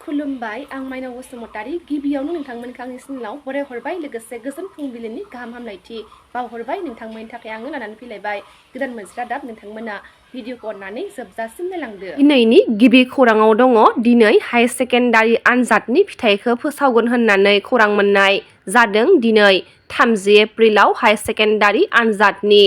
खुलुमबाय आं माइनाव बसुमतारी गिबियावनो नोंथांमोनखौ आंनि चेनेलाव बरायहरबाय लोगोसे गोजोन फुंबिलिनि गाहाम हामलायथि बावहरबाय नोंथांमोननि थाखाय आङो लानानै फैलायबाय गोदान मोनसे रादाब नोंथांमोना भिडिअखौ अननानै जोबजासिम नायलांदो। दिनैनि गिबि खौराङाव दङ दिनै हायार सेकेन्डारि आनजादनि फिथाइखौ फोसावगोन होननानै खौरां मोननाय जादों। दिनै 30 एप्रिलाव हायार सेकेन्डारि आनजादनि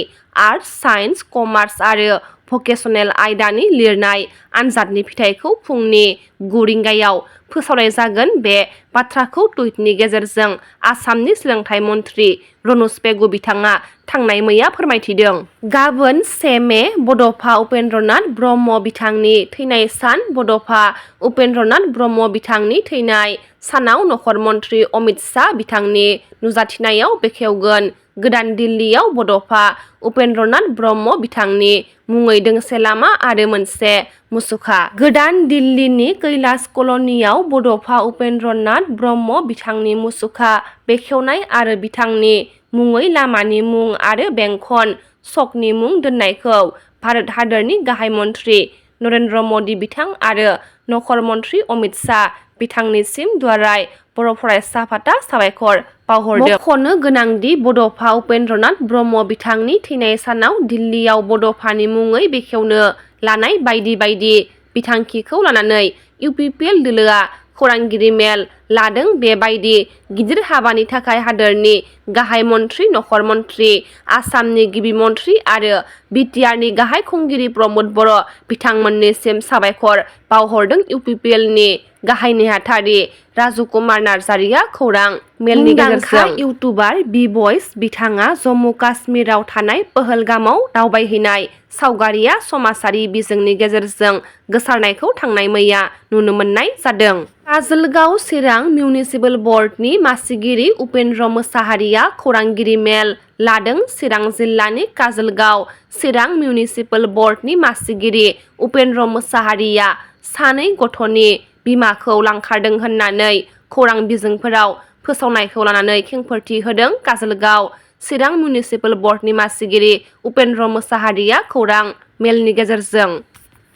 आर्टस साइन्स कमार्स आरो भकेसनेल आयदानि लिरनाय आनजादनि फिथाइखौ फुंनि 9 रिंगायाव फोसावनाय जागोन। बे बाथ्राखौ टुइटनि गेजेरजों आसामनि सोलोंथाइ मन्थ्रि रनज पेगु बिथाङा थांनाय मैया फोरमायथिदों। गाबोन 1 मे बड'फा उपेन्द्रनाथ ब्रह्म बिथांनि थैनाय सान। बड'फा उपेन्द्रनाथ ब्रह्म बिथांनि थैनाय सानाव नखर मन्थ्रि अमित शाह बिथांनि नुजाथिनायाव बेखेवगोन। गोदान दिल्लीयाव बड'फा उपेन्द्रनाथ ब्रह्म बिथांनि मुङै दोंसे लामा आरो मोनसे मुसुखा। गोदान दिल्लीनि कैलाश कल'नियाव बड'फा उपेन्द्रनाथ ब्रह्म बिथांनि मुसुखा बेखेवनाय आरो बिथांनि मुङै लामानि मुं आरो बेंखन चकनि मुं दोननायखौ भारत हादरनि गाहाय मन्थ्रि नरेन्द्र मदि बिथां आरो नखर मन्थ्रि अमित शाह बिथांनिसिम दुलाराय बर' फरायसा आफादआ साबायखर बावहरदों। मख'नो गोनांदि बड'फा उपेन्द्रनाथ ब्रह्म बिथांनि थैनाय सानाव दिल्लीयाव बड'फानि मुङै बेखेवनो लानाय बायदि बायदि बिथांखिखौ लानानै इउपिपिएल दोलोआ खौरांगिरि मेल लादों। बेबायदि गिदिर हाबानि थाखाय हादोरनि गाहाय मन्थ्रि नखर मन्थ्रि आसामनि गिबि मन्थ्रि आरो बिटिआरनि गाहाय खुंगिरि प्रमद बर' बिथांमोननिसिम साबायखर बावहरदों। इउपिपिएलनि गाहाय नेहाथारि राजु कुमार नार्जारिया खौरां मेलनि गेजेरजों इउटुबार बि भइस बिथाङा जम्मु काश्मीराव थानाय पहलगामाव दावबायहैनाय सावगारिया समाजारि बिजोंनि गेजेरजों गोसारनायखौ थांनाय मैया नुनो मोननाय जादों। काजोलगाव चिरां मिउनिसिपेल बर्डनि मासिगिरि उपेन्द्र मोसाहारिया खौरांगिरि मेल लादों। चिरां जिल्लानि काजोलगाव चिरां मिउनिसिपेल बर्डनि मासिगिरि उपेन्द्र मोसाहारिया सानै गथ'नि बिमाखौ लांखारदों होननानै खौरां बिजोंफोराव फोसावनायखौ लानानै खेंफोरथि होदों। काजोलगाव चिरां मिउनिसिपेल बर्डनि मासिगिरि उपेन्द्र मोसाहारिया खौरां मेलनि गेजेरजों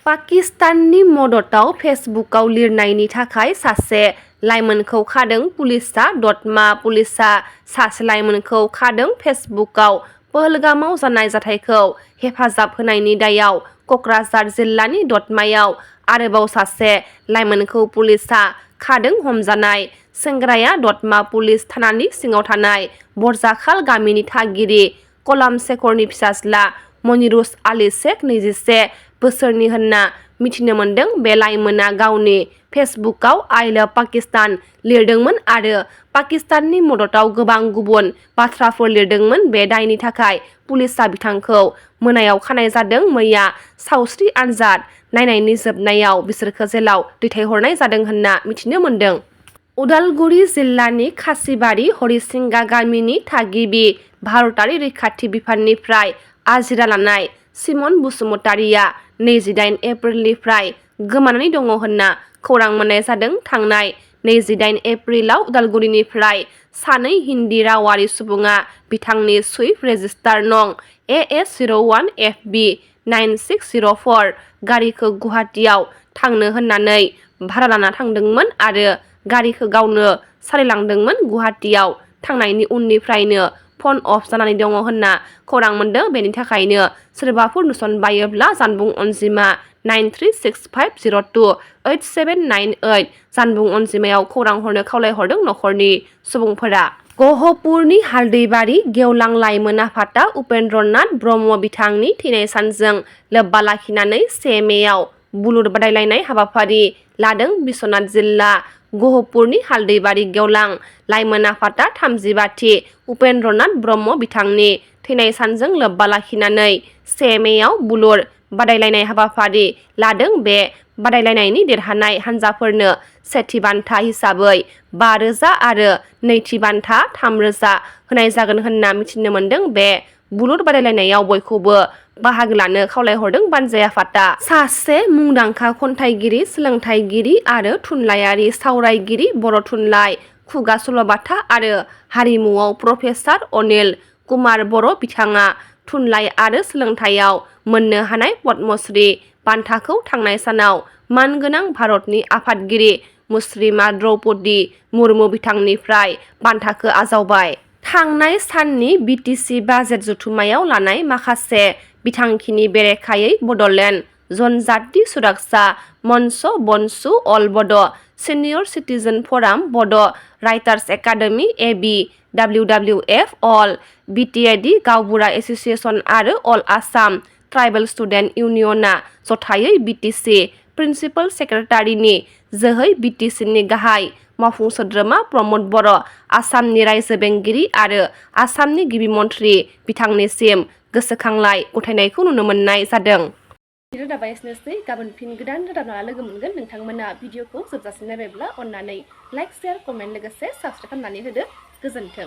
पाकिस्ताननि मददआव फेसबुकआव लिरनायनि थाखाय सासे लाइमोनखौ खादों पुलिसआ। दतमा पुलिसआ सासे लाइमोनखौ खादों। फेसबुकआव पहलगामाव जानाय जाथायखौ हेफाजाब होनायनि दायाव क'क्राझार जिल्लानि दतमायाव आरोबाव सासे लाइमोनखौ पुलिसआ खादों। हमजानाय सेंग्राया दतमा पुलिस थानानि सिङाव थानाय बरजाखाल गामिनि थागिरि कलाम शेखरनि फिसाज्ला मनिरुस आली शेख 21 बोसोरनि होनना मिथिनो मोन्दों। बे लाइमोना गावनि फेसबुकआव आइ लाभ पाकिस्तान लिरदोंमोन आरो पाकिस्ताननि मददआव गोबां गुबुन बाथ्राफोर लिरदोंमोन। बे दायनि थाखाय पुलिसआ बिथांखौ मोनायाव खानाय जादों। मैया सावस्रि आनजाद नायनायनि जोबनायाव बिसोरखौ जेलाव दैथायहरनाय जादों होनना मिथिनो मोन्दों। उदालगुरि जिल्लानि खासिबारि हरिसिंगा गामिनि थागिबि भारतारि रैखाथि बिफाननिफ्राय आजिरा लानाय सिमन बसुमतारिया 28 एप्रिलनिफ्राय गोमानानै दङ होनना खौरां मोननाय जादों। थांनाय 28 एप्रिलाव उदालगुरिनिफ्राय सानै हिन्दी रावारि सुबुङा बिथांनि सुइफ्ट रेजिस्टार नं AS01FB 9604 गारिखौ गुवाहाटीयाव थांनो होननानै भारा लाना थांदोंमोन आरो गारिखौ गावनो सालायलांदोंमोन। गुवाहाटीयाव थांनायनि उननिफ्रायनो फन अफ जानानै दङ होनना खौरां मोन्दों। बेनि थाखायनो सोरबाफोर नुसनबायोब्ला जानबुं अनजिमा 9365028798 जानबुं अनजिमायाव खौरां हरनो खावलायहरदों नखरनि सुबुंफोरा। गहपुरनि हालदैबारि गेवलां लाइमोन आफादआ उपेन्द्रनाथ ब्रह्म बिथांनि थैनाय सानजों लोब्बा लाखिनानै 1 मेआव बुलुर बादायलायनाय हाबाफारि लादों। बिश्वनाथ जिल्ला गहपुरनि हालदैबारि गेवलां लाइमोन आफादआ 35थि उपेन्द्रनाथ ब्रह्म बिथांनि थैनाय सानजों लोब्बा लाखिनानै 1 मेआव बुलुर बादायलायनाय हाबाफारि लादों। बे बादायलायनायनि देरहानाय हानजाफोरनो सेथि बान्था हिसाबै 5,000 आरो नैथि बान्था 3,000 होनाय जागोन होनना मिथिनो मोन्दों। बे बुलुर बादायलायनायाव बयखौबो बाहागो लानो खावलायहरदों बानजाय आफादआ। सासे मुंदांखा खन्थाइगिरि सोलोंथाइगिरि आरो थुनलाइयारि सावरायगिरि बर' थुनलाइ खुगा सल'बाथा आरो हारिमुआव प्रफेसार अनिल कुमार बर' बिथाङा थुनलाइ आरो सोलोंथाइयाव मोननो हानाय पद्मश्री बान्थाखौ थांनाय सानाव मानगोनां भारतनि आफादगिरि मुस्रिमा द्रौपदी मुर्मु बिथांनिफ्राय बान्थाखौ आजावबाय। थांनाय साननि बिटिसि बाजेट जथुम्मायाव लानाय माखासे बिथांखिनि बेरेखायै बड'लेण्ड जनजाति सुरक्षा मंच बनसु अल बड' सिनियर सिटिजेन फराम बड' राइटार्स एकाडेमि एबि WWF अल बिटिएडि गावबुरा एसोसिएशन आरो अल आसाम ट्राइबेल स्टुडेन्ट इउनियना जथायै बिटिसि प्रिन्सिपाल सेक्रेटारिनि जोहै बिटिसिनि गाहाय मावफुं सोद्रोमा प्रमद बर' आसामनि रायजो बेंगिरि आरो आसामनि गिबि मन्थ्रि बिथांनिसिम गोसोखांलाय गथायनायखौ नुनो मोननाय जादों। रादाबा एसेनोसै, गाबोन फिन गोदान रादाब लाना लोगो मोनगोन। नोंथांमोना भिडिअखौ जोबजासिम नायबायब्ला अननानै लाइक, शेयार, कमेन्ट लोगोसे साबस्क्राइब खालामनानै होदो। गोजोन्थों।